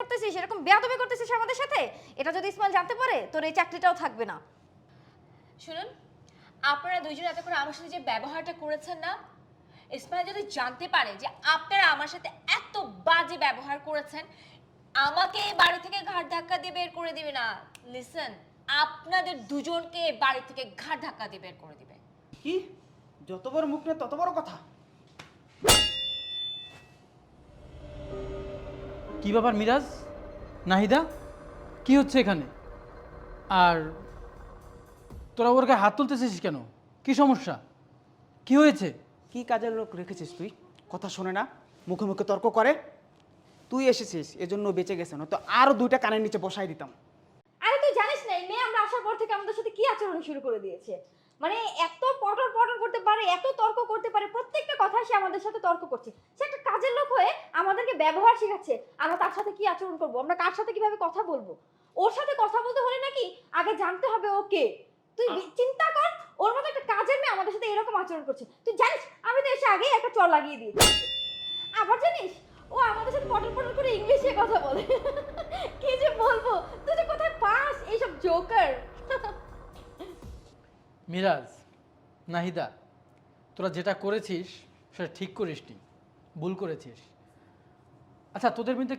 করতেছিস, এরকম বেয়াদবি করতেছিস আমাদের সাথে, এটা যদি ইসমাইল জানতে পারে তোর এই চাকরিটাও থাকবে না। শুনুন, আপনারা দুইজন এতক্ষণ আমার সাথে যে ব্যবহারটা করেছেন না, ইসমাইল যদি জানতে পারে যে আপনারা আমার সাথে এত বাজে ব্যবহার করেছেন, আমাকে এই বাড়ি থেকে ঘাট ধাক্কা দিয়ে বের করে দিবে না। লিসেন, আপনাদের দুজনকে বাড়ি থেকে ঘাট ধাক্কা দিয়ে বের করে দিবে। কি যত বড় মুখ না তত বড় কথা। কি ব্যাপার মিরাজ, নাহিদা, কি হচ্ছে এখানে? আর তোরা ওর গায়ে হাত তুলতেছিস কেন? কি সমস্যা, কি হয়েছে? কি কাজের লোক রেখেছিস তুই? কথা শোনে না, মুখে মুখে তর্ক করে। তুই এসেছিস এজন্য বেঁচে গেছে, না তো আরো দুইটা কানের নিচে বসাই দিতাম। আরে তুই জানিস না এই মেয়ে আমরা আসার পর থেকে আমাদের সাথে কি আচরণ শুরু করে দিয়েছে। মানে এত পটর পটর করতে পারে, এত তর্ক করতে পারে, প্রত্যেকটা কথা সে আমাদের সাথে তর্ক করছে। সে একটা কাজের লোক হয়ে আমাদেরকে ব্যবহার শেখাচ্ছে। আমরা তার সাথে কি আচরণ করব, আমরা কার সাথে কিভাবে কথা বলবো। ওর সাথে কথা বলতে হলে নাকি আগে জানতে হবে ও কে। তুই চিন্তা কর, ওর মতো একটা কাজের মেয়ে আমাদের সাথে এরকম আচরণ করছে। তুই জানিস আমি তো এসে আগে একটা চড় লাগিয়ে দিয়েছি। আবার জানিস ও আমাদের সাথে পটর পটর করে ইংলিশে কথা বলে। কি যে বলবো, তুই যে কোথায় পাস এইসব জোকার। মিরাজ, নাহিদা, তোরা যেটা করেছিস সেটা ঠিক করিসনি, ভুল করেছিস। আচ্ছা, তোদের মধ্যে